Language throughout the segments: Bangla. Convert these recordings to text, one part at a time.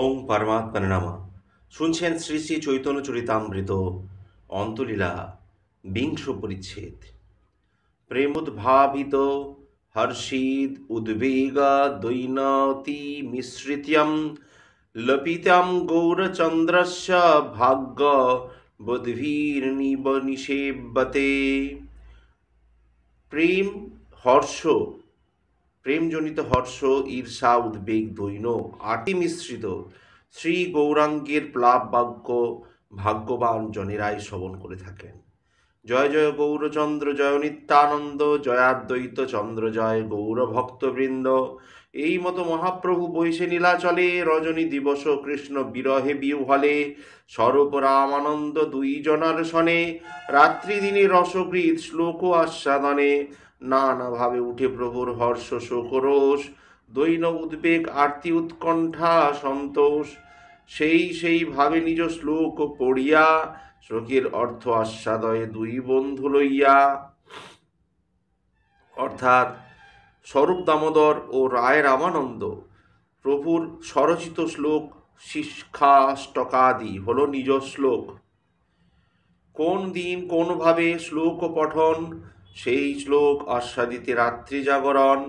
ওং পরমাত্মনে নমঃ। শুনছেন শ্রী শ্রী চৈতন্য চরিতামৃত অন্তলীলা বিংশ পরিচ্ছেদ। প্রেমোদ্ভাবিত হর্ষিদ উদ্বেগা দৈনতি মিশ্রিত্যম লপিতাম গৌরচন্দ্রস্য ভাগ্য বুদ্ধির্নিব নিষেব্যতে। প্রেম হর্ষ প্রেমজনিত হর্ষ, ঈর্ষা, উদ্বেগ, দৈন্য আটি মিশ্রিত শ্রী গৌরাঙ্গের প্লাব বাক্য ভাগ্যবান জনেরাই শ্রবণ করে থাকেন। জয় জয় গৌরচন্দ্র জয় নিত্যানন্দ, জয়াদ্বৈত চন্দ্র জয় গৌরভক্তবৃন্দ। এই মতো মহাপ্রভু বৈশে নীলাচলে রজনী দিবস কৃষ্ণ বিরহে বিহ্বলে স্বরূপ রামানন্দ দুই জনার সনে রাত্রি দিনে রসগৃত শ্লোক আস্বাদনে নানাভাবে উঠে প্রভুর হর্ষ শোকরোষ, দৈন্য উদ্বেগ আরতি উৎকণ্ঠা সন্তোষ। সেই ভাবে নিজ শ্লোক পড়িয়া শ্লোকের অর্থ আস্বাদয়ে দুই বন্ধু লইয়া, অর্থাৎ স্বরূপ দামোদর ও রায় রামানন্দ প্রভুর স্বরচিত শ্লোক শিক্ষাষ্টকাদি হল নিজ শ্লোক। কোন দিন কোনভাবে শ্লোক পঠন, সেই শ্লোক আস্বাদিতে রাত্রি জাগরণ।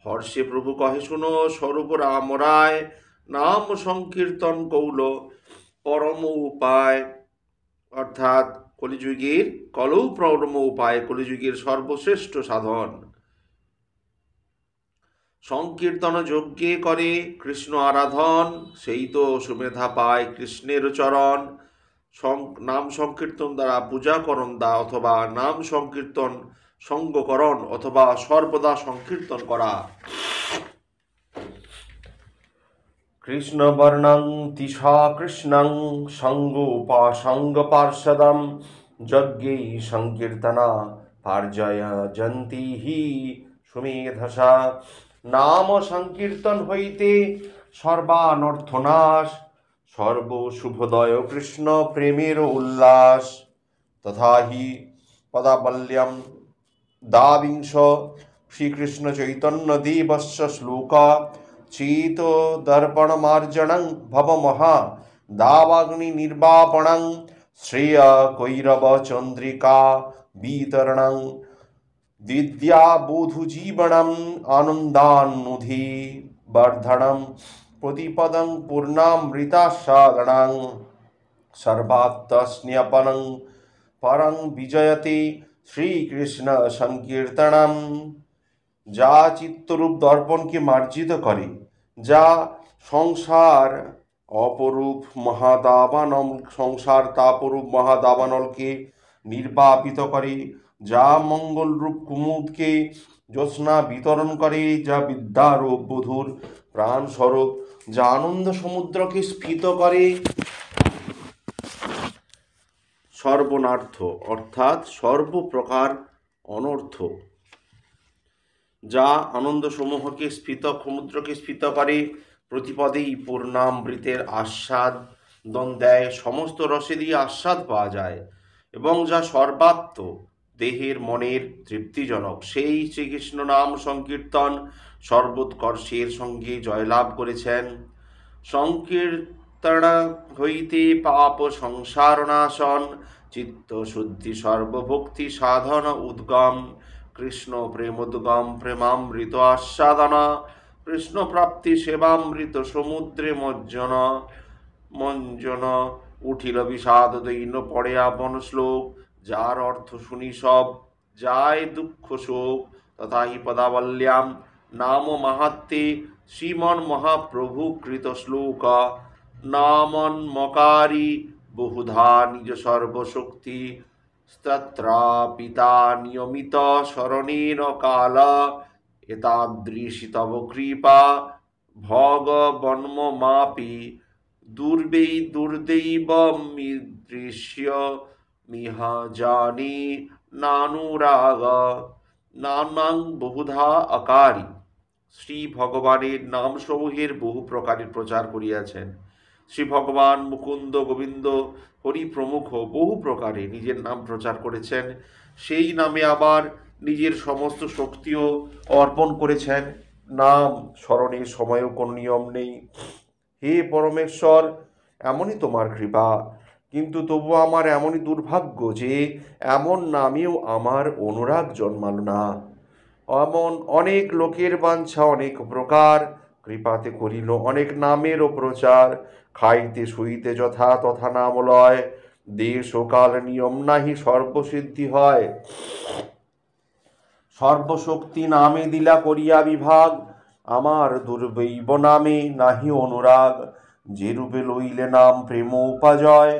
হর্ষে প্রভু কহে শুনো স্বরূপ রাম রায়, নাম সংকীর্তন কৌল পরম উপায়। অর্থাৎ কলিযুগের পরম উপায়, কলিযুগের সর্বশ্রেষ্ঠ সাধন। সংকীর্তন যজ্ঞে করে কৃষ্ণ আরাধন, সেই তো সুমেধা পায় কৃষ্ণের চরণ। নাম সংকীর্তন দ্বারা পূজাকরণ অথবা নাম সংকীর্তন সঙ্গকরণ অথবা সর্বদা সংকীর্তন করা। কৃষ্ণ বর্ণং তিসা কৃষ্ণং সঙ্গ পার্ষদম যজ্ঞে সংকীর্তনা পার্জয়ন্তি হি সুমেধসা। নাম সংকীর্তন হইতে সর্বানর্থনাশ, সর্ব শুভদয় কৃষ্ণ প্রেমের উল্লাস। তথা হি পদাবল্যম দ্বাবিংশ শ্রীকৃষ্ণ চৈতন্য দেবস্য শ্লোক চেত দর্পণ মার্জনং ভব মহা দাবাগ্নি নির্বাপণং শ্রেয় কৈরব চন্দ্রিকা বিতরণং বিদ্যা বোধু জীবনম আনন্দানুধি বর্ধনম প্রতিপদং পূর্ণামৃতাস্বাদনং সর্বাত্মস্ন্যপনং পরং বিজয়তে শ্রীকৃষ্ণ সংকীর্তনম। যা চিত্তরূপ দর্পণকে মার্জিত করে, যা সংসার তাপরূপ মহাদাবানলকে নির্বাপিত করে, যা মঙ্গলরূপ কুমুদকে জ্যোৎস্না বিতরণ করে, যা বিদ্যারূপ বধূর প্রাণস্বরূপ, যা আনন্দ সমুদ্রকে স্ফীত করে। সর্বনার্থ অর্থাৎ সর্বপ্রকার অনর্থ, যা আনন্দ সমূহকে সমুদ্রকে স্ফীত করে, প্রতিপদেই পূর্ণামৃতের আস্বাদন দেয়, সমস্ত রসে দিয়ে আস্বাদ পাওয়া যায়, এবং যা সর্বাত্ম দেহের মনের তৃপ্তিজনক, সেই শ্রীকৃষ্ণ নাম সংকীর্তন সর্বোৎকর্ষের সঙ্গে জয়লাভ করেছেন। সংকীর্তন হইতে পাপ সংসারনাশন, চিত্ত শুদ্ধি সর্বভক্তি সাধন উদ্গম। কৃষ্ণ প্রেমোদ্গম প্রেমামৃত আস্বাদনা, কৃষ্ণ প্রাপ্তি সেবামৃত সমুদ্রে মঞ্জন। উঠিল বিষাদ দৈন্য পড়ে আপন শ্লোক, যার অর্থ শুনি সব যায় দুঃখ শোক। তথা হি পদাবল্যাম নাম মাহাত্মে শ্রীমন মহাপ্রভু কৃত শ্লোক। নামন্মকারী বহুধা নিজ সর্বশক্তি, স্তত্রাপিতা নিয়মিত শরণেন কাল। এতাদৃশী তব কৃপা ভগবন্মমাপি দুর্দৈবমীদৃশ্য মিহ জানি নানুরাগ। নানাং বহুধা আকারী, শ্রী ভগবানের নামসমূহের বহু প্রকারের প্রচার করিয়াছেন। শ্রী ভগবান মুকুন্দ গোবিন্দ হরি প্রমুখ বহু প্রকারে নিজের নাম প্রচার করেছেন, সেই নামে আবার নিজের সমস্ত শক্তিও অর্পণ করেছেন। নাম স্মরণের সময়ও কোনো নিয়ম নেই। হে পরমেশ্বর, এমনই তোমার কৃপা, কিন্তু তবু আমার এমনই দুর্ভাগ্য যে এমন নামেও আমার অনুরাগ জন্মাল না। এমন অনেক লোকের বাঞ্ছা অনেক প্রকার, কৃপাতে করিল অনেক নামেরও প্রচার। খাইতে শুইতে যথা তথা নাম লয়, দেশ ও কাল নিয়ম নাহি সর্বসিদ্ধি হয়। সর্বশক্তি নামে দিলা করিয়া বিভাগ, আমার দুর্বৈব নামে নাহি অনুরাগ। যে রূপে লইলে নাম প্রেম উপাজয়,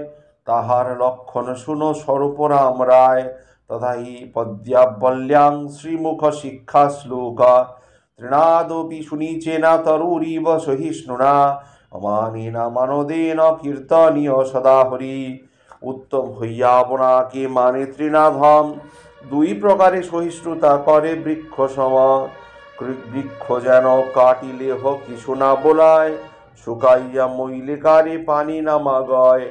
তাহার লক্ষণ শুনো স্বরূপরাম রায়। তথাহি পদ্যাবল্যাং শ্রীমুখ শিক্ষা শ্লোকা, তৃণাদপি শুনিচেনা তরুরিব সহিষ্ণুনা। অমানেনা মানদেন কীর্তনীয় সদা হরি, উত্তম হইয়া আপনাকে মানে তৃণাধম। দুই প্রকারে সহিষ্ণুতা করে বৃক্ষ সম, বৃক্ষ যেন কাটিলে হোক কিছু না বোলায়, শুকাইয়া মইলে কারে পানি না মাগয়।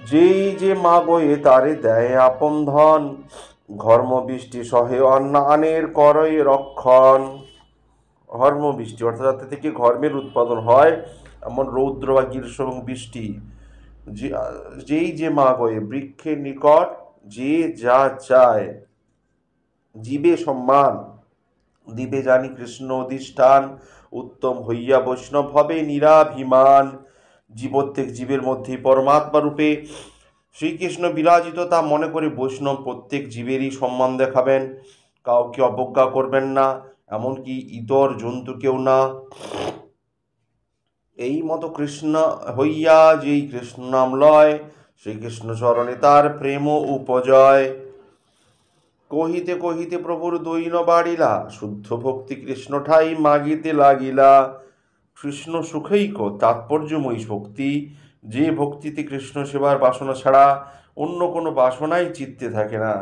যেই যে মাগয়ে তারে দেয় আপন ধন, ঘর্ম বৃষ্টি সহে অন্যানের করয় রক্ষণ। ঘর্ম বৃষ্টি অর্থাৎ যাতে থেকে ঘর্মের উৎপাদন হয়, এমন রৌদ্র বা গ্রীষ্ম এবং বৃষ্টি। যেই যে মাগয়ে, বৃক্ষের নিকট যে যা চায়। জীবে সম্মান দিবে জানি কৃষ্ণ অধিষ্ঠান, উত্তম হইয়া বৈষ্ণব হবে নিরাভিমান। প্রত্যেক জীবের মধ্যেই পরমাত্মা রূপে শ্রীকৃষ্ণ বিরাজিত, তা মনে করে বৈষ্ণব প্রত্যেক জীবেরই সম্মান দেখাবেন, কাউকে অবজ্ঞা করবেন না, এমনকি ইতর জন্তুকেও না। এই মতো কৃষ্ণ হইয়া যেই কৃষ্ণ নাম লয়, শ্রীকৃষ্ণ চরণে তার প্রেম উপজয়। কহিতে কহিতে প্রভুর দৈন বাড়িলা, শুদ্ধ ভক্তি কৃষ্ণ ঠাই মাগিতে লাগিলা। কৃষ্ণ সুখৈক তাৎপর্যময়ী ভক্তি, যে ভক্তিতে কৃষ্ণ সেবার বাসনা ছাড়া অন্য কোনো বাসনাই চিত্তে থাকে না,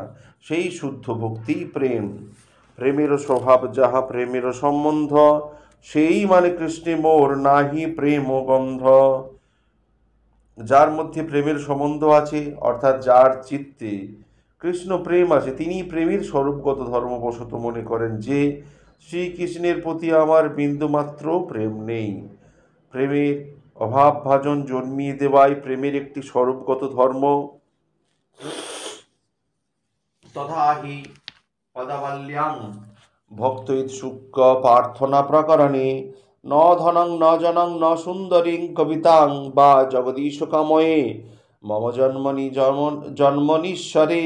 সেই শুদ্ধ ভক্তি প্রেম। প্রেমেরও স্বভাব যাহা প্রেমেরও সম্বন্ধ, সেই মানে কৃষ্ণে মোর নাহি প্রেম গন্ধ। যার মধ্যে প্রেমের সম্বন্ধ আছে, অর্থাৎ যার চিত্তে কৃষ্ণ প্রেম আছে, তিনি প্রেমের স্বরূপগত ধর্মবশত মনে করেন যে শ্রীকৃষ্ণের প্রতি আমার বিন্দুমাত্র প্রেম নেই। প্রেমের অভাব ভাজন জন্মিয়ে দেওয়াই প্রেমের একটি স্বরূপগত ধর্ম। তথাহি পদাবল্যাং ভক্ত ইৎসুক প্রার্থনা প্রকরণে, ন ধনং ন জনং ন সুন্দরীং কবিতাং বা জগদীশ কাময়ে। মম জন্মনীশ্বরে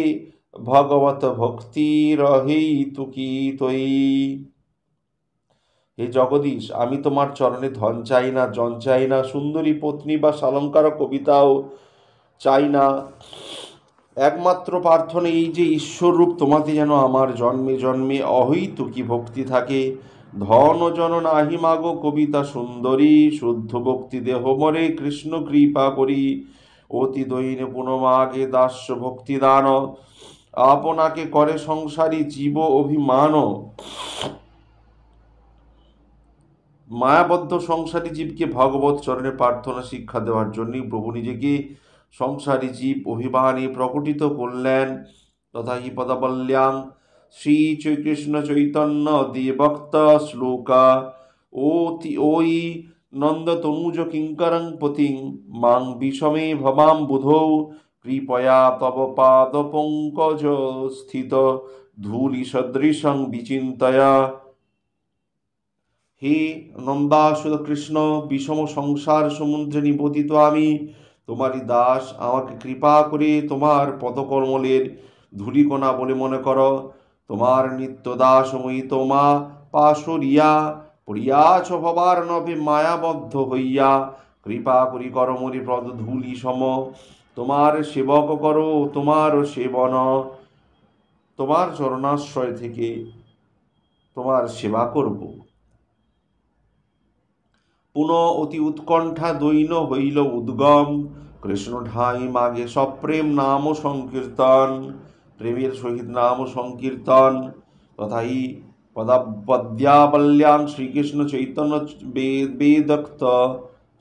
ভগবত ভক্তি রহেই তুকি তয়ি। হে জগদীশ, আমি তোমার চরণে ধন চাই না, জন চাই না, সুন্দরী পত্নী বা সালঙ্কার কবিতাও চাই না। একমাত্র প্রার্থনা এই যে ঈশ্বররূপ তোমাতে যেন আমার জন্মে জন্মে অহৈতুকী ভক্তি থাকে। ধন জন নাহি মাগো কবিতা সুন্দরী, শুদ্ধ ভক্তি দেহ মরে কৃষ্ণ কৃপা করি। অতি দৈনে পুনমাগে দাস্য ভক্তি দান, আপনাকে করে সংসারী জীব অভিমান। মায়াবদ্ধ সংসারী জীবকে ভগবত চরণে প্রার্থনা শিক্ষা দেওয়ার জন্যই প্রভু নিজেকে সংসারী জীব অভিমানে প্রকটিত করলেন। তথা হি পদাবল্যাং শ্রী শ্রীকৃষ্ণ চৈতন্য দেবক্ত শ্লোকা, ওই নন্দ তনুজ কিঙ্করং পতিং মাং বিষমে ভবাম বুধৌ, কৃপয়া তব পাদ পঙ্কজ স্থিত ধূলি সদৃশং বিচিন্তয়া। হে নন্দাসুত কৃষ্ণ, বিষম সংসার সমুদ্রে নিপতিত আমি তোমারই দাস, আমাকে কৃপা করে তোমার পদকর্মলের ধূলিকণা বলে মনে করো। তোমার নিত্য দাসময়ী তোমা পাশরিয়া পড়িয়াছ ভবার নবে মায়াবদ্ধ হইয়া, কৃপা করি করমরি পদ ধূলি সম। তোমার সেবক করো তোমার সেবন, তোমার চরণাশ্রয় থেকে তোমার সেবা করব। পুনঃ অতি উৎকণ্ঠা দৈন হইল উদ্গম, কৃষ্ণ ঠাই মাগে সপ্রেম নাম সংকীর্তন। প্রেমের সহিত নাম সংকীর্তন। তথাই পদ্যাবল্যাং শ্রীকৃষ্ণ চৈতন্য বেদক্ত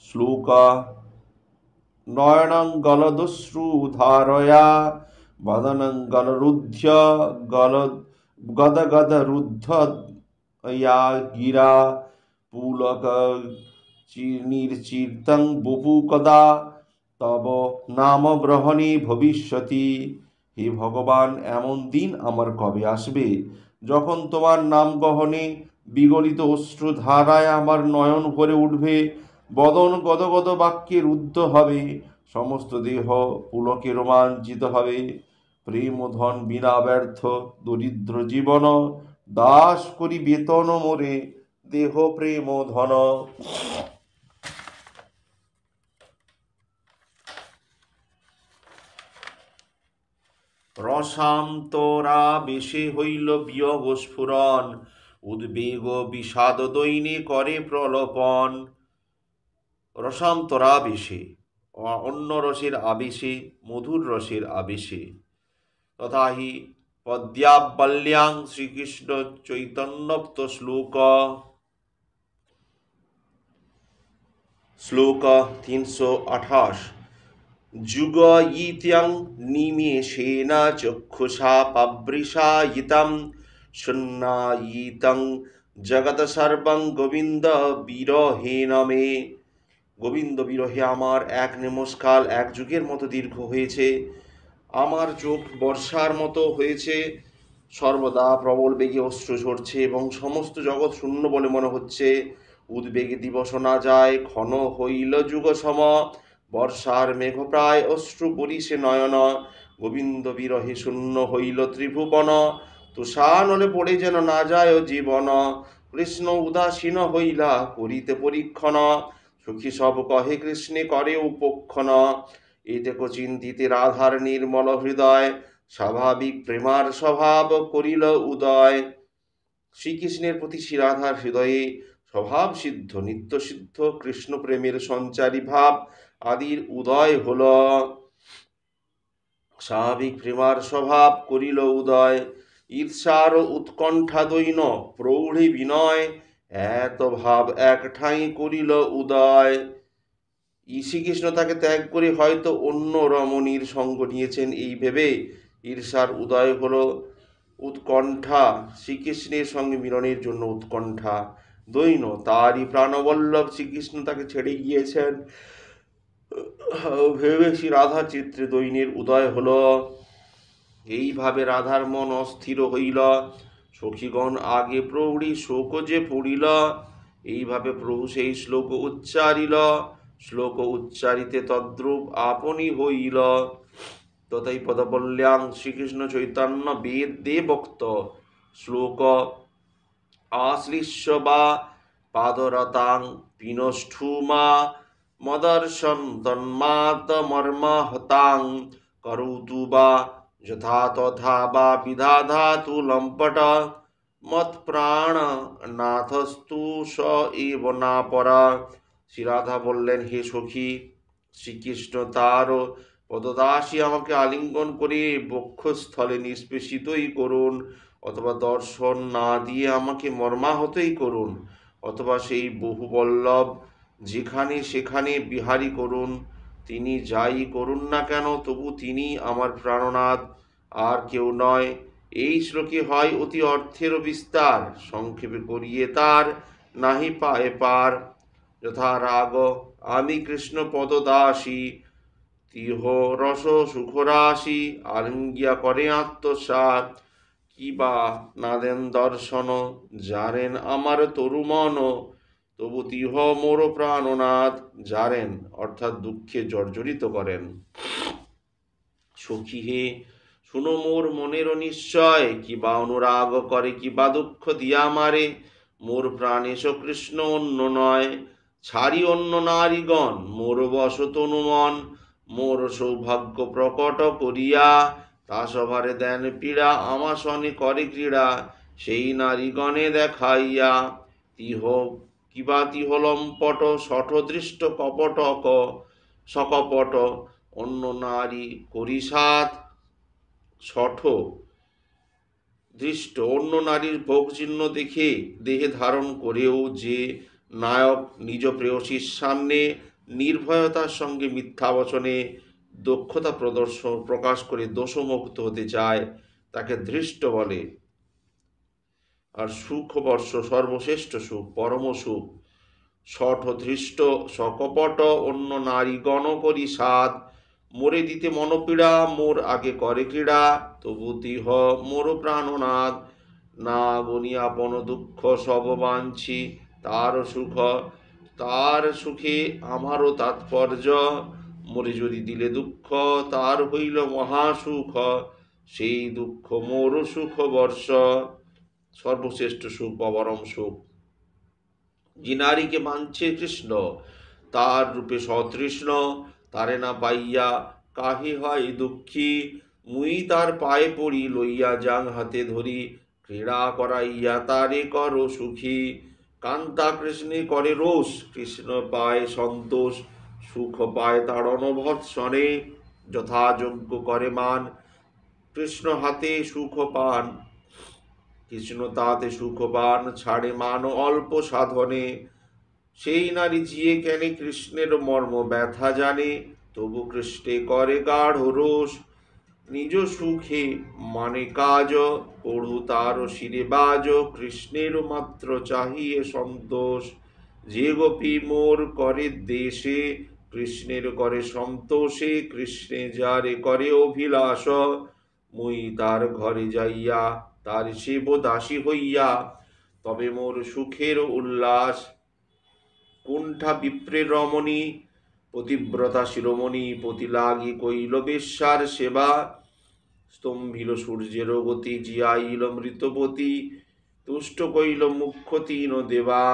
শ্লোকা, নয়নং গলদশ্রু ধারয়া বদনং গলরুদ্ধ গদ রুদ্ধ গিরা পুলক নির্চিতং বহু কদা তব নাম গ্রহণে ভবিষ্যতি। হে ভগবান, এমন দিন আমার কবে আসবে যখন তোমার নাম গ্রহণে বিগলিত অশ্রু ধারায় আমার নয়ন ভরে উঠবে, বদন গদগদ বাক্যে রুদ্ধ হবে, সমস্ত দেহ পুলকে রোমাঞ্চিত হবে। প্রেম ধন বিনা ব্যর্থ দরিদ্র জীবন, দাস করি বেতন মোরে দেহ প্রেম ধন। রসান্তরা বেশে হইল বিয়োগ স্ফুরণ, উদ্বেগ বিষাদ দৈনে করে প্রলোপন। রসান্তরা বেশে, অন্য রসের আবেশে, মধুর রসের আবেশে। তথাহি পদ্যাবল্যাং শ্রীকৃষ্ণ চৈতন্যপ্ত শ্লোক 328। যুগয়িত্যং নিমেষেন চক্ষুষা পাবৃশায়িতং শূন্যায়িতং জগৎ সর্বং গোবিন্দ বিরহেণ মে। গোবিন্দ বিরহে আমার এক নিমেষকাল এক যুগের মতো দীর্ঘ হয়েছে। আমার চোখ বর্ষার মতো হয়েছে, সর্বদা প্রবল বেগে অশ্রু ঝরছে এবং সমস্ত জগৎ শূন্য বলে মনে হচ্ছে। উদ্বেগে দিবস না যায়, ক্ষণ হইল যুগ সম, বর্ষার মেঘ প্রায় অশ্রু বরিষে নয়ন। গোবিন্দ বিরহে শূন্য হইল ত্রিভুবন, তুষানলে পড়ে যেন না যায় জীবন। কৃষ্ণ উদাসীন হইলা করিতে পরীক্ষণ, সখী সব কহে কৃষ্ণে করে উপক্ষণ। এতেক চিন্তিতে রাধার নির্মল হৃদয়, স্বাভাবিক প্রেমার স্বভাব করিল উদয়। শ্রীকৃষ্ণের প্রতি শ্রী রাধার হৃদয়ে স্বভাব সিদ্ধ নিত্য সিদ্ধ কৃষ্ণ প্রেমের সঞ্চারী ভাব আদির উদয় হল। স্বাভাবিক প্রেমার স্বভাব করিল উদয়, ঈর্ষার উৎকণ্ঠা দৈন প্রৌঢ়ি বিনয়, এত ভাব এক ঠাঁই করিল উদয়। শ্রীকৃষ্ণ তাকে ত্যাগ করে হয়তো অন্য রমণীর সঙ্গ নিয়েছেন এই ভেবে ঈর্ষার উদয় হল। উৎকণ্ঠা, শ্রীকৃষ্ণের সঙ্গে মিলনের জন্য উৎকণ্ঠা। দৈন, তারই প্রাণবল্লভ শ্রীকৃষ্ণ তাকে ছেড়ে গিয়েছেন ভেবে শ্রী রাধা চিত্রে দৈনের উদয় হল। এইভাবে রাধার মন অস্থির হইল, সখীগণ আগে প্রৌঢ়ী শোক যে পড়িল। এইভাবে প্রভু সেই শ্লোক উচ্চারিল, শ্লোক উচ্চারিতে তদ্রূপ আপনি হইল। তথাই পদবল্যাং শ্রীকৃষ্ণ চৈতন্য বেদে বক্ত শ্লোক আশ্লিষ্য বা পাদরতাং পিনষ্ঠুমা মদর্শন তন্মাত মর্ম হতাং করৌতু বা যথা তথা বা বিধাধাতু লম্পট মত প্রাণ নাথস্তু স এব না পরা। শ্রীরাধা বললেন, হে সখী, শ্রীকৃষ্ণ তার পদদাসী আমাকে আলিঙ্গন করে বক্ষস্থলে নিষ্পেষিতই করুন, অথবা দর্শন না দিয়ে আমাকে মর্মাহতই করুন, অথবা সেই বহুবল্লভ যেখানে সেখানে বিহারী করুন। তিনি যাই করুন না কেন তবু তিনি আমার প্রাণনাথ, আর কেউ নয়। এই শ্লোকে হয় অতি অর্থেরও বিস্তার, সংক্ষেপে করিয়ে তার নাহি পায়ে পার। যথা রাগ আমি কৃষ্ণ পদদাসী, তিহ রস সুখরাশি আলিঙ্গিয়া করে আত্মসাৎ। কি বা না দেন দর্শন, জারেন আমার তরুমন, তবু তিহ মোর প্রাণনাথ, জারেন অর্থাৎ দুঃখে জর্জরিত করেন। সখী হে, শুনো মোর মনের নিশ্চয়, কি বা অনুরাগ করে, কি বা দুঃখ দিয়া মারে। মোর প্রাণেশ কৃষ্ণ অন্য নয়, ছাড়ি অন্য নারীগণ মোর বশ তনুমন। মোর সৌভাগ্য প্রকট করিয়া তা সভারে দেন পীড়া, আমাসনে করে ক্রীড়া সেই নারীগণে দেখাইয়া। তিহ কিবা তিহ লম্পট শঠ দৃষ্ট কপটক সকপট, অন্য নারী করিসাত শঠ দৃষ্ট, অন্য নারীর ভোগ চিহ্ন দেখে দেহে ধারণ করেও যে নায়ক নিজ প্রেয়সীর সামনে নির্ভয়তার সঙ্গে মিথ্যা বচনে দক্ষতা প্রকাশ করে দোষমুক্ত হতে চায়, তাকে ধৃষ্ট বলে। আর সুখ বর্ষ সর্বশ্রেষ্ঠ সুখ, পরম সুখ, শঠ ধৃষ্ট সকপট অন্য নারীগণ করি সাধ, মোরে দিতে মনপীড়া মোর আগে করে ক্রীড়া, তবু তিহ মোর প্রাণনাদ, না গনি আপন দুঃখ সব বাঞ্ছি, তার সুখ তার সুখে আমারও তাৎপর্য, মোরে যদি দিলে দুঃখ তার হইল মহাসুখ, সেই দুঃখ মোর সুখ বর্ষ। সর্বশ্রেষ্ঠ সুখ বা পরম সুখ যে নারীকে মানছে কৃষ্ণ, তার রূপে সতৃষ্ণ, তারে না পাইয়া কাহে হয় দুঃখী, মুই তার পায়ে পড়ি লইয়া যাং হাতে ধরি, ক্রীড়া করাইয়া তারে কর সুখী, কান্তা কৃষ্ণে করে রোষ কৃষ্ণ পায় সন্তোষ, সুখ পায় তাড়ন ভৎসনে, যথাযোগ্য করে মান কৃষ্ণ হাতে সুখ পান, কৃষ্ণ তাতে সুখ পান ছাড়ে মান অল্প সাধনে, সেই নারী জিয়ে কেনে কৃষ্ণের মর্ম ব্যথা জানে, তবু কৃষ্ণে করে গাঢ় রোষ, নিজ সুখে মানে কাজ, পড়ু তার শিরে বাজ, কৃষ্ণের মাত্র চাহিয়ে সন্তোষ, যে গোপী মোর করে দেশে কৃষ্ণের করে সন্তোষে, কৃষ্ণে যারে করে অভিলাষ, মুই তার ঘরে যাইয়া তার সেব দাসী হইয়া, তবে মোর সুখের উল্লাস। কুণ্ঠা বিপ্রের রমণী পতিব্রতা শিরোমণি, পতি লাগি কইল বেশ্যার সেবা, স্তম্ভিল সূর্যের গতি জিয়াইল মৃতপতি, তুষ্ট কইল মুখ্য তিন দেবা।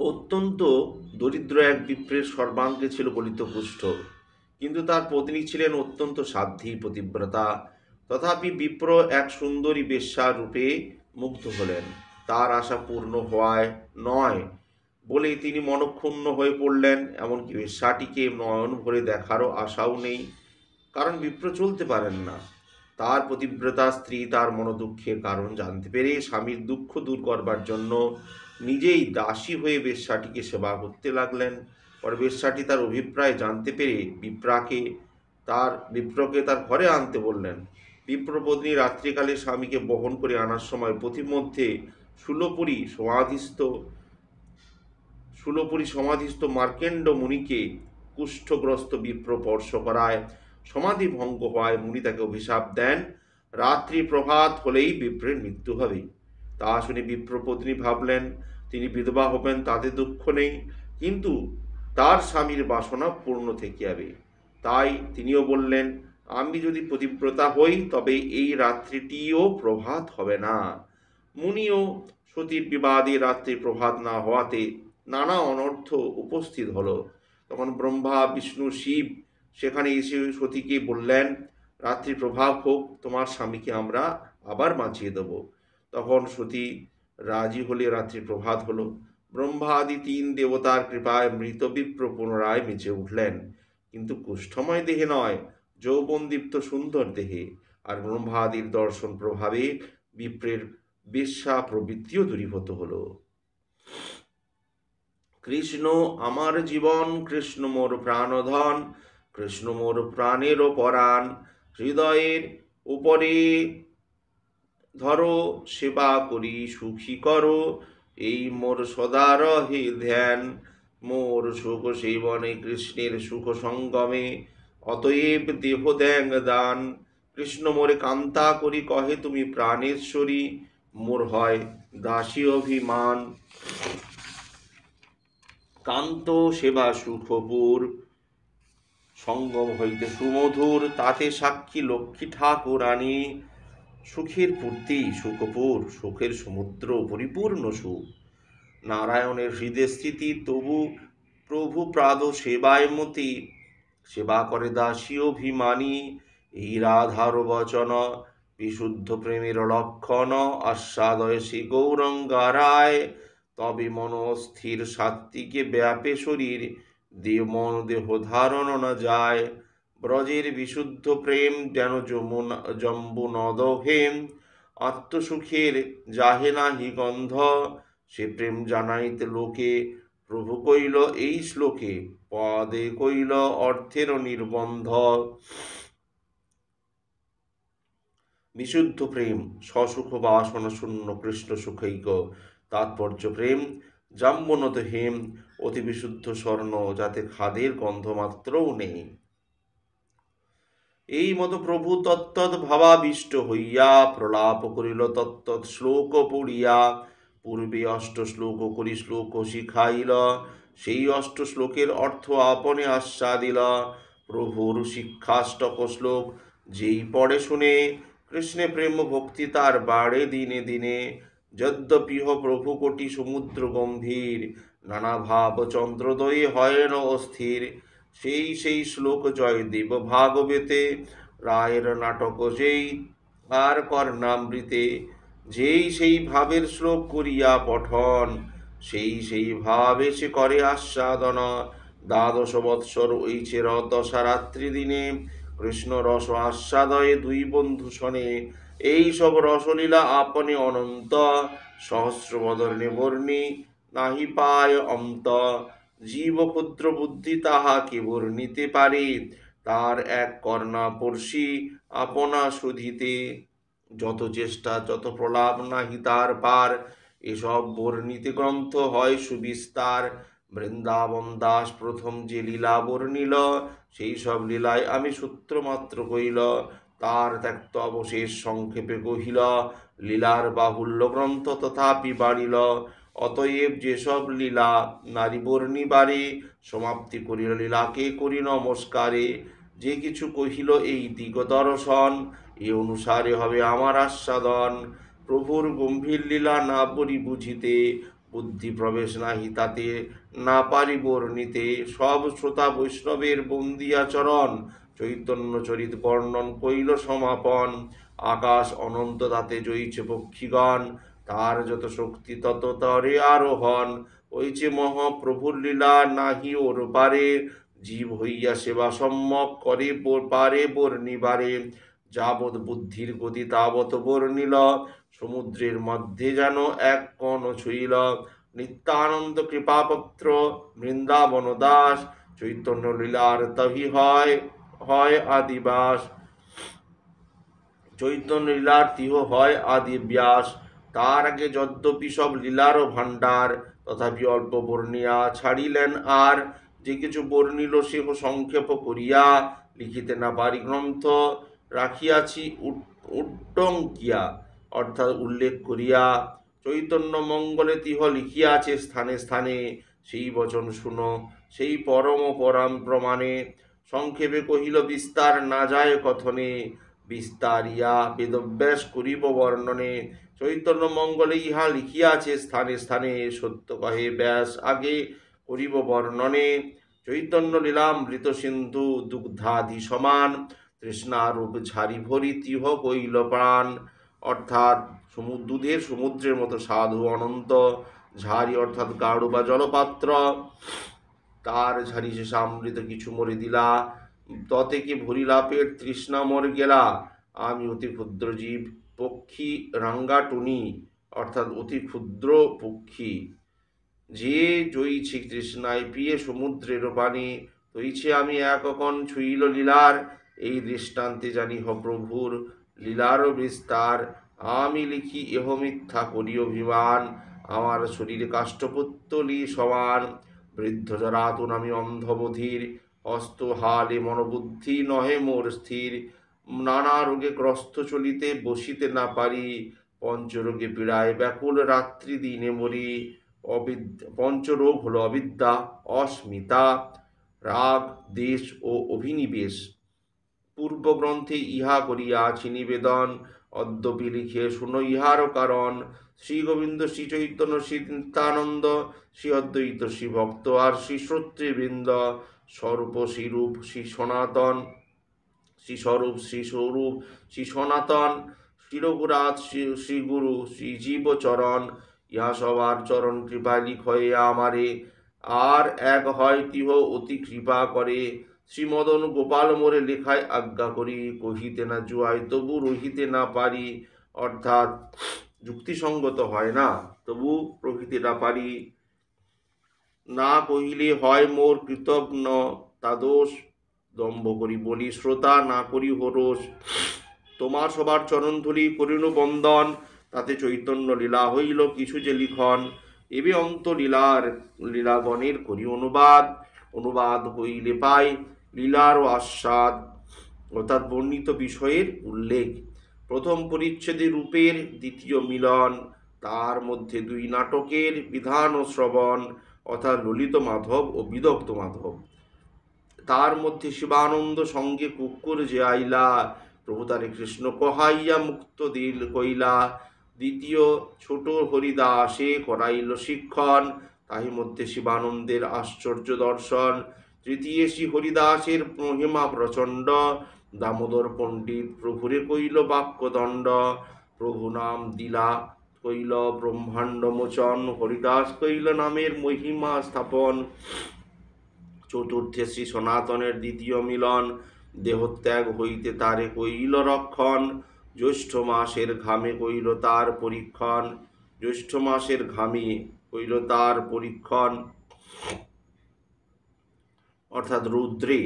অত্যন্ত দরিদ্র এক বিপ্রের সর্বাঙ্গে ছিল গলিত কুষ্ঠ, কিন্তু তার পত্নী ছিলেন অত্যন্ত সাধ্বী পতিব্রতা। তথাপি বিপ্র এক সুন্দরী বেশ্যার রূপে মুগ্ধ হলেন, তার আশা পূর্ণ হওয়ায় নয় বলে তিনি মনক্ষুণ্ণ হয়ে পড়লেন, এমনকি বেশ্যাটিকে নয়ন ভরে দেখারও আশাও নেই, কারণ বিপ্র চলতে পারেন না। তার পতিব্রতা স্ত্রী তার মনোদুঃখের কারণ জানতে পেরে স্বামীর দুঃখ দূর করবার জন্য নিজেই দাসী হয়ে বেশ্যাটিকে সেবা করতে লাগলেন। পরে বেশ্যাটি তার অভিপ্রায় জানতে পেরে বিপ্রকে তার ঘরে আনতে বললেন। বিপ্রপত্নী রাত্রিকালে স্বামীকে বহন করে আনার সময় পথিমধ্যে সুলপুরী সমাধিস্থ মার্কেণ্ড মুনিকে কুষ্ঠগ্রস্ত বিপ্র স্পর্শ করায় সমাধি ভঙ্গ হওয়ায় মুনি তাকে অভিশাপ দেন, রাত্রি প্রভাত হলেই বিপ্রের মৃত্যু হবে। তা শুনে বিপ্রপত্নী ভাবলেন তিনি বিধবা হবেন তাতে দুঃখ নেই, কিন্তু তার স্বামীর বাসনা পূর্ণ থেকে যাবে। তাই তিনিও বললেন, আমি যদি পতিব্রতা হই তবে এই রাত্রিটিও প্রভাত হবে না। মুনিও সতীর বিবাদে রাত্রি প্রভাত না হওয়াতে নানা অনর্থ উপস্থিত হলো। তখন ব্রহ্মা বিষ্ণু শিব সেখানে এসে সতীকে বললেন, রাত্রি প্রভাব হোক, তোমার স্বামীকে আমরা আবার বাঁচিয়ে দেব। তখন সতী রাজি হলে রাত্রি প্রভাত হলো। ব্রহ্মা আদি তিন দেবতার কৃপায় মৃত বিপ্র পুনরায় বেঁচে উঠলেন, কিন্তু কুষ্ঠময় দেহে নয়, যৌবনদীপ্ত সুন্দর দেহে। আর ব্রহ্মাদির দর্শন প্রভাবে বিপ্রের বেশ্যা প্রবৃত্তিও দূরীভূত হল। কৃষ্ণ আমার জীবন, কৃষ্ণ মোর প্রাণধন, কৃষ্ণ মোর প্রাণেরও পরাণ, হৃদয়ের উপরে ধরো সেবা করি সুখী করো, এই মোর সদা রহে ধ্যান, মোর সুখ সেবনে কৃষ্ণের সুখ সঙ্গমে, অতএব দেহ দেং দান। কৃষ্ণ মোরে কান্তা করি কহে তুমি প্রাণেশ্বরী, মোর হয় দাসী অভিমান, কান্ত সেবা সুখপুর, সঙ্গম হইতে সুমধুর, তাতে সাক্ষী লক্ষ্মী ঠাকুরানী, সুখের পূর্তি সুখপুর, সুখের সমুদ্র পরিপূর্ণ সুখ। নারায়ণের হৃদয় স্থিতি, তবু প্রভু প্রাদ সেবায় মতি, সেবা করে দাসী অভিমানী, এই রাধার বচন বিশুদ্ধ প্রেমের লক্ষণ, আস্বাদয় শ্রী গৌরঙ্গারায়, তবে মন স্থির সাত্ত্বিকে ব্যাপে শরীর, মন দেহ ধারণ না যায়। ব্রজের বিশুদ্ধ প্রেম যেন জম্বু নদ হেম, আত্মসুখের যাহে নাহি গন্ধ, সে প্রেম জানাইতে লোকে, প্রভু কইল এই শ্লোকে, পদে কইল অর্থের নির্বন্ধ। বিশুদ্ধ প্রেম সসুখ বাসনা শূন্য কৃষ্ণ সুখৈক, তাৎপর্য প্রেম জাম্বনত হেম অতি বিশুদ্ধ স্বর্ণ, যাতে খাদের গন্ধ মাত্রও নেই। এই মতো প্রভু তত্তৎ ভাবাবিষ্ট হইয়া প্রলাপ করিল তত্তৎ শ্লোক পড়িয়া। পূর্বে 8 শ্লোক করি শ্লোক শিখাইল, সেই 8 শ্লোকের অর্থ আপনে আস্বাদিল। প্রভুর শিক্ষাষ্টক শ্লোক যেই পড়ে শুনে, কৃষ্ণে প্রেম ভক্তি তার বাড়ে দিনে দিনে। যদ্যপিহ প্রভু কোটি সমুদ্র গম্ভীর, নানা ভাব চন্দ্রোদয়ে হয় ন অস্থির। সেই শ্লোক জয়দেব ভাগবতে, রায়ের নাটক যেই আর কর্ণামৃতে। সেই ভাবের শ্লোক করিয়া পঠন, সেই ভাবে সে করে আস্বাদন। 12 বৎসর ওইছে দশারাত্রি দিনে, কৃষ্ণ রস আস্বাদয়ে 2 বন্ধু শনে। এই সব রসলীলা আপনে অনন্ত, সহস্র বদনে বর্ণি নাহি পায় অন্ত। জীব ক্ষুদ্র বুদ্ধি তাহাকে বর্ণিতে পারে, তার এক কর্ণাপর্ষি আপনা শুধিতে। যত চেষ্টা যত প্রলাপ নাহি তার পার, এসব বর্ণিতে গ্রন্থ হয় সুবিস্তার। বৃন্দাবন দাস প্রথম যে লীলা বর্ণিল, সেই সব লীলায় আমি সূত্র মাত্র কইল। তার ত্যক্ত অবশেষ সংক্ষেপে কহিল, লীলার বাহুল্য গ্রন্থ তথাপি বাড়িল। অতএব যেসব লীলা নারী বর্ণিবারে, সমাপ্তি করিল লীলাকে করি নমস্কারে। যে কিছু কহিল এই দিগ দর্শন, এ অনুসারে হবে আমার আস্বাদন। প্রভুর গম্ভীর লীলা না পরি বুঝিতে, বুদ্ধি প্রবেশ নাহি তাতে না পারি বর্ণিতে। সব শ্রোতা বৈষ্ণবের বন্দিয়া চরণ, চৈতন্য চরিত বর্ণন কইল সমাপন। আকাশ অনন্ত তাতে জয়িছে পক্ষীগণ, তার যত শক্তি তত তরে আরোহণ। ওইছে মহাপ্রভুর লীলা নাহি ওর পারে, জীব হইয়া সেবা সম্যক করে পারে বর্ণিবারে। যাবৎ বুদ্ধির গতি তাবৎ বর্ণিল, সমুদ্রের মধ্যে যেন এক কণ ছুঁইল। নিত্যানন্দ কৃপাপত্র বৃন্দাবন দাস, চৈতন্য লীলার তহি হয় আদিবাস। চৈতন্য লীলার তিহ হয় আদি ব্যাস। তার আগে যদ্যপি সব লীলারও ভাণ্ডার, তথাপি অল্প বর্ণিয়া ছাড়িলেন আর। যে কিছু বর্ণিল সেহ সংক্ষেপ করিয়া, লিখিতে না পারি গ্রন্থ রাখিয়াছি উট্টঙ্কিয়া, অর্থাৎ উল্লেখ করিয়া। চৈতন্য মঙ্গলে তিহ লিখিয়াছে স্থানে স্থানে, সেই বচন শুনো সেই পরম পরাম প্রমাণে। সংক্ষেপে কহিল বিস্তার না যায় কথনে, বিস্তারিয়া বেদব্যাস করিব বর্ণনে। চৈতন্য মঙ্গলে ইহা লিখিয়াছে স্থানে স্থানে, সত্য কহে ব্যাস আগে করিব বর্ণনে। চৈতন্য লীলামৃত সিন্ধু দুগ্ধাদি সমান, তৃষ্ণারূপ ঝারি ভরি তিহ কইল প্রাণ। অর্থাৎ দুধের সমুদ্রের মতো সাধু অনন্ত, ঝারি অর্থাৎ গাঢ় বা জলপাত্র, তার ঝারি শেষে অমৃত কিছু মরে দিলা। ততে কি ভরিলা পেট তৃষ্ণা মর গেলা। আমি অতি ক্ষুদ্র জীব পক্ষী রাঙ্গাটুনি, অর্থাৎ অতি ক্ষুদ্র পক্ষী, যে জয়ীছে তৃষ্ণায় পিয়ে সমুদ্রের পানি। তৈছে আমি এক কণ ছুঁইল লীলার, এই দৃষ্টান্তে জানি হ প্রভুর লীলার বিস্তার। আমি লিখি এহ মিথ্যা করি অভিমান, আমার শরীরে কাষ্ঠপুত্তলি সমান। বৃদ্ধ জরাতুন আমি অন্ধবধির, হস্ত হালে মনোবুদ্ধি নহে মোর স্থির। নানা রোগে গ্রস্ত চলিতে বসিতে না পারি, পঞ্চরোগে পীড়ায় ব্যাকুল রাত্রি দিনে মরি। পঞ্চরোগ হলো অবিদ্যা, অস্মিতা, রাগ, দেশ ও অভিনিবেশ। পূর্বগ্রন্থে ইহা করিয়াছি নিবেদন, অদ্যপি লিখে শুনো ইহারও কারণ। শ্রী গোবিন্দ শ্রী চৈতন্য শ্রী নিত্যানন্দ, শ্রী অদ্বৈত শ্রী ভক্ত আর শ্রী শ্রোতৃবৃন্দ, স্বরূপ শ্রীরূপ শ্রী সনাতন, শ্রী স্বরূপ শ্রী স্বরূপ শ্রী সনাতন, শ্রী রঘুরাজ শ্রী গুরু শ্রী জীবচরণ। ইহা সবার চরণ কৃপায় লিখয়ে আমারে, আর এক হয় তিহ অতি কৃপা করে। শ্রীমদন গোপাল মোরে লেখায় আজ্ঞা করি, কহিতে না জুয়াই তবু রহিতে না পারি। অর্থাৎ যুক্তিসঙ্গত হয় না, তবু রহিতে না পারি। না কহিলে হয় মোর কৃতজ্ঞ তা দোষ, দম্ভ করি বলি শ্রোতা না করি হরোষ। তোমার সবার চরণধূলি করিনু বন্দন, তাতে চৈতন্য লীলা হইল কিছু যে লিখন। এবে অন্ত লীলাগণের করি অনুবাদ। অনুবাদ হইলে পাই লীলার ও আস্বাদ, অর্থাৎ বর্ণিত বিষয়ের উল্লেখ। প্রথম পরিচ্ছেদে রূপের দ্বিতীয় মিলন, তার মধ্যে দুই নাটকের বিধান ও শ্রবণ, অর্থাৎ ললিত মাধব ও বিদগ্ধ মাধব। তার মধ্যে শিবানন্দ সঙ্গে কুকুর যে আইলা, প্রভু তারে কৃষ্ণ কহাইয়া মুক্ত দিল কইলা। দ্বিতীয় ছোট হরিদাসে করাইল শিক্ষণ, তাহি মধ্যে শিবানন্দের আশ্চর্য দর্শন। তৃতীয় শ্রী হরিদাসের মহিমা প্রচণ্ড, দামোদর পণ্ডিত প্রভুরে কইল বাক্যদণ্ড। প্রভু নাম দিলা কইল ব্রহ্মাণ্ড মোচন, হরিদাস কইল নামের মহিমা স্থাপন। চতুর্থে শ্রী সনাতনের দ্বিতীয় মিলন, দেহত্যাগ হইতে তারে কইল রক্ষণ। জ্যৈষ্ঠ মাসের ঘামে কইল তার পরীক্ষণ, জ্যৈষ্ঠ মাসের ঘামে কইল তার পরীক্ষণ, অর্থাৎ রুদ্রে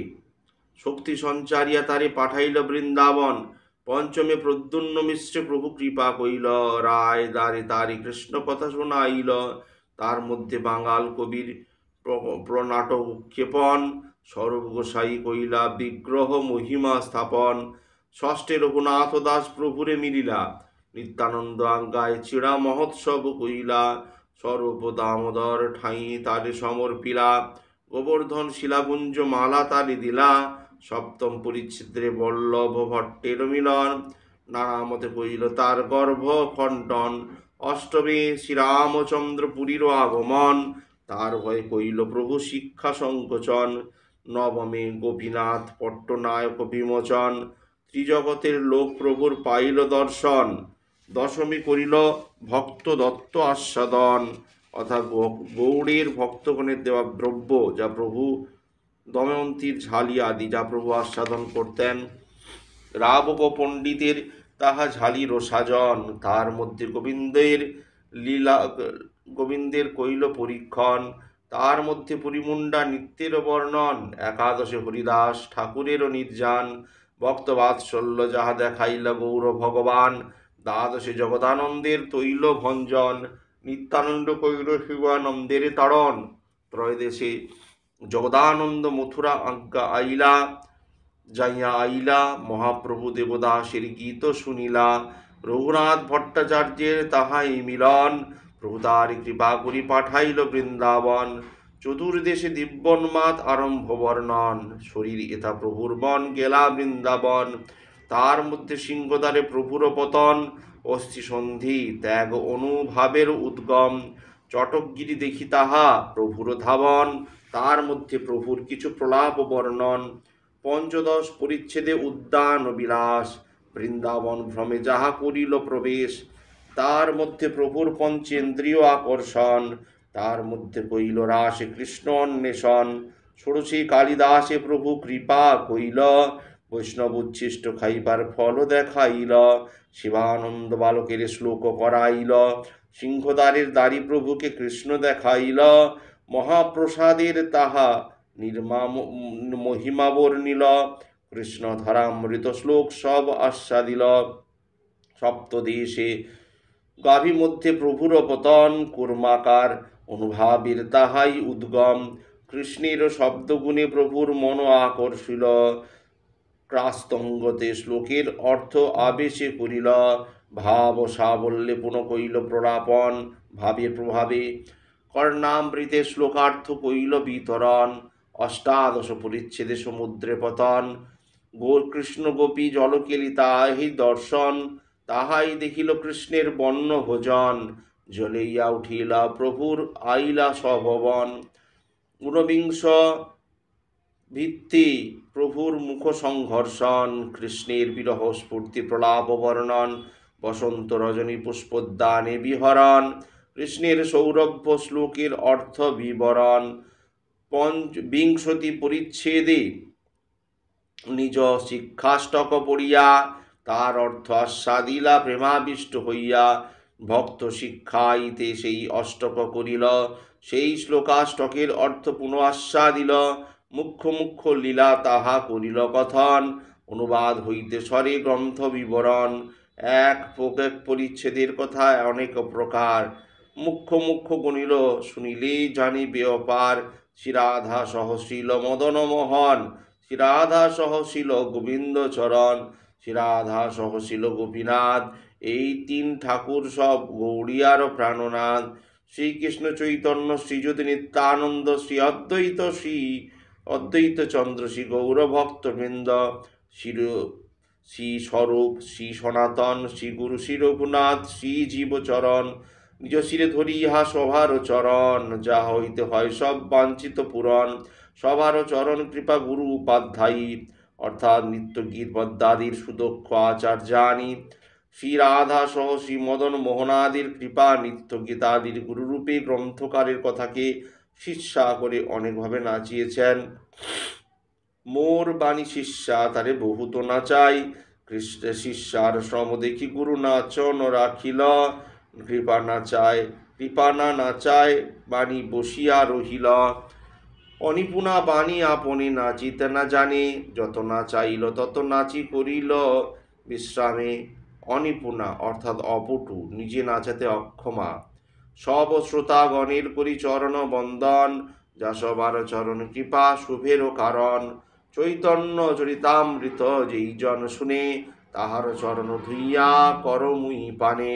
শক্তি সঞ্চারিয়া তারে পাঠাইল বৃন্দাবন। পঞ্চমে প্রদ্যুন্ন মিশ্রে প্রভু কৃপা কইল, রায় দ্বারে তারি কৃষ্ণ কথা শোনাইল। তার মধ্যে বাঙাল কবির প্রনাটক উৎক্ষেপণ, স্বরূপ গোসাই কইলা বিগ্রহ মহিমা স্থাপন। ষষ্ঠে রঘুনাথ দাস প্রভুরে মিলিলা, নিত্যানন্দ আজ্ঞায় চিড়া মহোৎসব কইলা। স্বরূপ দামোদর ঠাঁই তারে সমর্পিলা, গোবর্ধন শিলাপুঞ্জ মালা তারে দিলা। সপ্তম পরিচ্ছেদে বল্লভ ভট্টের মিলন, নানামতে কইল তার গর্ভ খণ্ডন। অষ্টমে শ্রীরামচন্দ্র পুরীর আগমন, তার ভয়ে কইল প্রভু শিক্ষা সংকোচন। নবমে গোপীনাথ পট্টনায়ক বিমোচন, ত্রিজগতের লোক প্রভুর পাইল দর্শন। দশমী করিল ভক্ত দত্ত আস্বাদন, অর্থাৎ গৌড়ের ভক্তগণের দেওয়া দ্রব্য যা প্রভু, দময়ন্তীর ঝালি আদি যা প্রভু আস্বাদন করতেন। রাবক পণ্ডিতের তাহা ঝালি রসাজন, তার মধ্যে গোবিন্দের কইল পরীক্ষণ। তার মধ্যে পরিমুণ্ডা নিত্যের বর্ণন, একাদশে হরিদাস ঠাকুরেরও নির্যান। ভক্তবাৎসল্য যাহা দেখাইলা গৌর ভগবান, দ্বাদশে জগদানন্দের তৈল ভঞ্জন। নিত্যানন্দ কইল শিবানন্দের তাড়ন। ত্রয়োদশে জগদানন্দ মথুরা আজ্ঞা আইলা, যাইয়া আইলা মহাপ্রভু দেবদাসের গীত শুনিলা। রঘুনাথ ভট্টাচার্যের তাহাই মিলন, প্রভু তার কৃপা করি পাঠাইল বৃন্দাবন। চতুর্দেশে দিব্যন্মাদ আরম্ভ বর্ণন, শরীর এথা প্রভুর বন গেলা বৃন্দাবন। তার মধ্যে সিংহদ্বারে প্রভুর পতন, অস্থি সন্ধি ত্যাগ অনুভাবের উদ্গম। চটকগিরি দেখি তাহা প্রভুর ধাবন, তার মধ্যে প্রভুর কিছু প্রলাপ বর্ণন। পঞ্চদশ পরিচ্ছেদে উদ্যান বিলাস, বৃন্দাবন ভ্রমে যাহা করিল প্রবেশ। তার মধ্যে প্রভুর পঞ্চেন্দ্রিয় আকর্ষণ, তার মধ্যে কইল রাসে কৃষ্ণ অন্বেষণ। ষোড়শী কালিদাসে প্রভু কৃপা কইল, বৈষ্ণব উচ্ছিষ্ট খাইবার ফল দেখাইল। শিবানন্দ বালকের শ্লোক করাইল, সিংহদ্বারের দ্বারী প্রভুকে কৃষ্ণ দেখাইল। মহাপ্রসাদের তাহা মহিমা বর্ণিল, কৃষ্ণ ধরামৃত শ্লোক সব আস্বাদিল। সপ্তদেশে গাভী মধ্যে প্রভুর পতন, কুর্মাকার অনুভাবের তাহাই উদ্গম। কৃষ্ণের শব্দগুণে প্রভুর মন আকর্ষিল, ক্রাস্তঙ্গতে শ্লোকের অর্থ আবেশে করিল। ভাব সাবল্যে পুনঃ কইল প্রলাপন, ভাবের প্রভাবে কর্ণামৃতে শ্লোকার্থ কইল বিতরণ। অষ্টাদশ পরিচ্ছেদে সমুদ্রে পতন, কৃষ্ণ গোপী জলকেলি তাহি দর্শন। তাহাই দেখিল কৃষ্ণের বন্য ভোজন, জ্বলিয়া উঠিলা প্রভুর আইলা সভবন। ঊনবিংশ ভিত্তি প্রভুর মুখ সংঘর্ষণ, কৃষ্ণের বিরহ স্ফূর্তি প্রলাপ বর্ণন। বসন্ত রজনী পুষ্পোদ্যানে বিহরণ, কৃষ্ণের সৌরভ্য শ্লোকের অর্থ বিবরণ। বিংশতি পরিচ্ছেদে নিজ শিক্ষাষ্টক পড়িয়া, তার অর্থ আস্বাদিলা প্রেমাবিষ্ট হইয়া। ভক্ত শিক্ষাইতে সেই অষ্টক করিল, সেই শ্লোকাষ্টকের অর্থ পুনঃ আস্বাদিল। মুখ্য মুখ্য লীলা তাহা করিল কথন, অনুবাদ হইতে স্বরে গ্রন্থ বিবরণ। এক পরিচ্ছেদের কথা অনেক প্রকার, মুখ্য মুখ্য গণিল, শুনিলেই জানিবে অপার। শ্রীরাধা সহশীল মদন মোহন, শ্রীরাধা সহশীল গোবিন্দ চরণ, শ্রীরাধা সহশীল গোপীনাথ, এই তিন ঠাকুর সব গৌড়িয়ার প্রাণনাথ। শ্রীকৃষ্ণ চৈতন্য শ্রীযুতি নিত্যানন্দ, শ্রী অদ্বৈত শ্রী অদ্বৈত চন্দ্র, শ্রী গৌরভক্তবৃন্দ, শ্রী স্বরূপ, শ্রী সনাতন, শ্রী গুরু, শ্রী রঘুনাথ, শ্রী জীবচরণ, নিজ শিরে ধরি ইহা সভার চরণ, যা হইতে হয় সব বাঞ্ছিত পূরণ। সবার চরণ কৃপা গুরু উপাধ্যায়ী, অর্থাৎ নিত্য গীত পদ্মাদির সুদক্ষ আচার্যানি, শ্রী রাধা সহ শ্রী মদন মোহনাদির কৃপা, নিত্য গীতাদির গুরুরূপে গ্রন্থকারের কথাকে শিষ্যা করে অনেকভাবে নাচিয়েছেন। মোর বাণী শিষ্যা তারে বহুত নাচাই, কৃষ্ণের শিষ্যার শ্রম দেখি গুরু নাচন রাখিল। কৃপা নাচায়, কৃপা না নাচায়, বাণী বসিয়া রহিল। অনিপুণা বাণী আপনি নাচিতে না জানে, যত না চাইল তত নাচি করিল বিশ্রামে। অনিপুণা অর্থাৎ অপটু, নিজে নাচাতে অক্ষমা। সব শ্রোতাগণের করি চরণ বন্দন, যা সবার চরণ কৃপা শুভেরও কারণ। চৈতন্য চরিতামৃত যেই জন শুনে, তাহার চরণ ধুইয়া কর মুই পানে।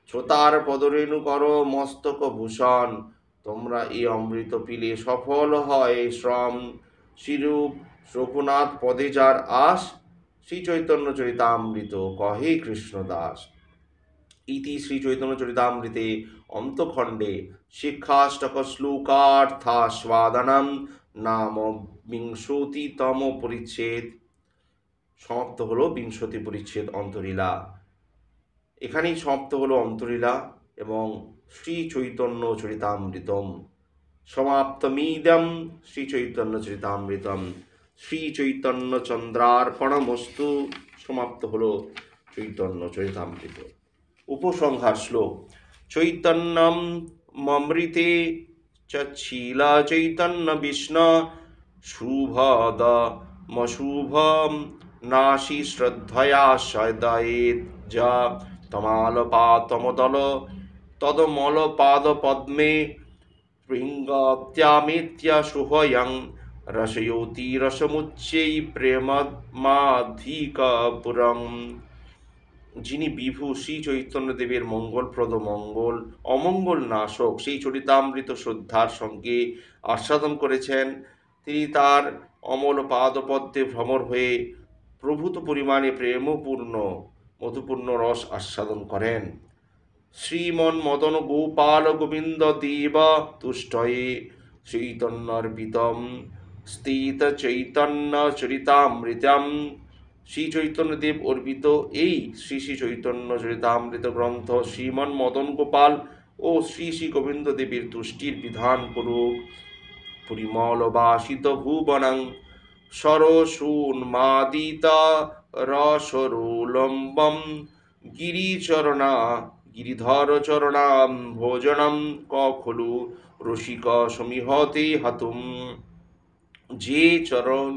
শ্রোতার পদরেণু কর মস্তক ভূষণ, তোমরা এই অমৃত পিলে সফল হয় শ্রম। শ্রীরূপ রঘুনাথ পদে যার আস, শ্রী চৈতন্য চরিতামৃত কহে কৃষ্ণদাস। ইতি শ্রী চৈতন্য চরিতামৃতে অন্তখণ্ডে শিক্ষাষ্টক শ্লোকার্থাস্বাদনম নাম বিংশতিতম পরিচ্ছেদ। সমাপ্ত হলো বিংশতি পরিচ্ছেদ অন্তরীলা। এখানেই সমাপ্ত হলো অন্তরীলা এবং শ্রী চৈতন্য চরিতামৃতম। সমাপ্তমিদম শ্রী চৈতন্য চরিতামৃতম। শ্রী চৈতন্য চন্দ্রার্পণমস্তু। সমাপ্ত হলো চৈতন্য চরিতামৃত। উপসংহার শ্লোক। চৈতন্যম মমৃতে চচ্ছিল চৈতন্য বিষ্ণু, শুভদ মশুভম নাশি শ্রদ্ধয়া সদয়েত। যা তমালপাতমদল তদমলপাদ পদ্মে, ভৃঙ্গত্যামেত্য শুভয়ং রসয়োতি রসমুচ্চৈ প্রেমমাধিকপুরম। যিনি বিভু শ্রী চৈতন্যদেবের মঙ্গলপ্রদ মঙ্গল অমঙ্গল নাশক সেই চরিতামৃত শ্রদ্ধার সঙ্গে আস্বাদন করেছেন, তিনি তার অমল পাদপদ্মে ভ্রমর হয়ে প্রভূত পরিমাণে প্রেমপূর্ণ মধুপূর্ণ রস আস্বাদন করেন। শ্রীমন মদন গোপাল গোবিন্দ দেব তুষ্টয়ে চৈতন্যর্পিতম স্থিত চৈতন্য চরিতামৃতম। শ্রী চৈতন্যদেব অর্পিত এই শ্রী শ্রী চৈতন্য চরিতামৃত গ্রন্থ শ্রীমন মদন গোপাল ও শ্রী শ্রী গোবিন্দ দেবের তুষ্টির বিধান করুক। পরিমল বাসিত ভুবনং সরসুন্মাদিত রসরোলম্বম গিরিচরণা গিরিধর চরণাম ভোজনম কখলু রসিক সমীহতে হাতুম। যে চরণ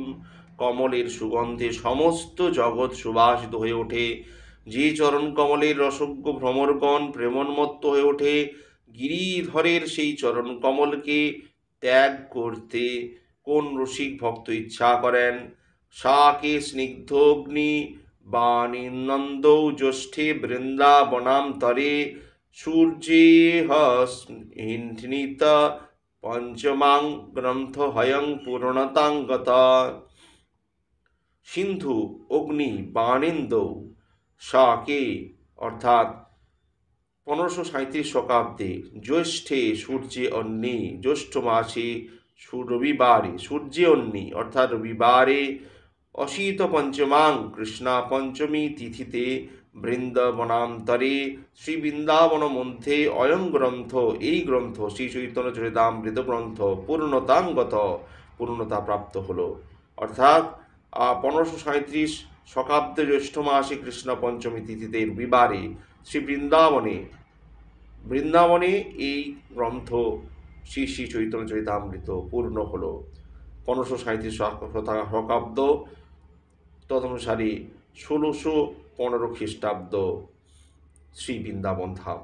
কমলের সুগন্ধে সমস্ত জগৎ সুবাসিত হয়ে ওঠে, যে চরণ কমলের রসজ্ঞ ভ্রমরগণ প্রেমোন্মত্ত হয়ে ওঠে, গিরিধরের সেই চরণ কমলকে ত্যাগ করতে কোন রসিক ভক্ত ইচ্ছা করেন? শাকে স্নিগ্ধগ্নি বাণীনন্দৌ জ্যৈষ্ঠে বৃন্দাবনান্তরে সূর্যেহ হিন্নিত পঞ্চমাং গ্রন্থ হয়ং পূর্ণতাং গত। সিন্ধু অগ্নি বাণেন্দৌ শাকে অর্থাৎ 1537 শতাব্দে, জ্যৈষ্ঠে সূর্যে অন্নি জ্যৈষ্ঠ মাসে রবিবারে সূর্যে অন্নি অর্থাৎ রবিবারে, অসিত পঞ্চমাং কৃষ্ণা পঞ্চমী তিথিতে বৃন্দাবনান্তরে শ্রী বৃন্দাবন মধ্যে অয়ং গ্রন্থ এই গ্রন্থ শ্রী চৈতন্য চরিতামৃত গ্রন্থ পূর্ণতাঙ্গত পূর্ণতা প্রাপ্ত হলো। অর্থাৎ 1537 শতাব্দে জ্যৈষ্ঠ মাসে কৃষ্ণ পঞ্চমী তিথিতে রবিবারে শ্রী বৃন্দাবনে এই গ্রন্থ শ্রী শ্রী চৈতন্য চরিতামৃত পূর্ণ হল। 1537 শতাব্দ তদনুসারে 1615 খ্রিস্টাব্দ শ্রী বৃন্দাবন ধাম।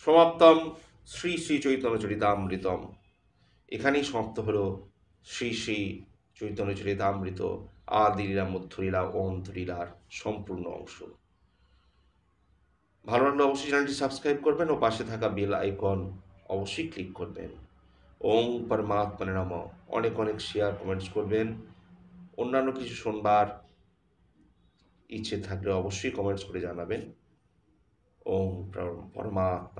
সমাপ্তম শ্রী শ্রী চৈতন্য চরিতামৃতম। এখানেই সমাপ্ত হলো শ্রী শ্রী চৈতন্য চরিতামৃত আদিলীলা মধ্যলীলা ও অন্তলীলার সম্পূর্ণ অংশ। ভালো লাগলে অবশ্যই চ্যানেলটি সাবস্ক্রাইব করবেন ও পাশে থাকা বেল আইকন অবশ্যই ক্লিক করবেন। ওং পরমাত্মনে নমঃ। অনেক অনেক শেয়ার কমেন্টস করবেন। অন্যান্য কিছু শুনবার ইচ্ছে থাকলে অবশ্যই কমেন্টস করে জানাবেন। ওং পরমাত্মা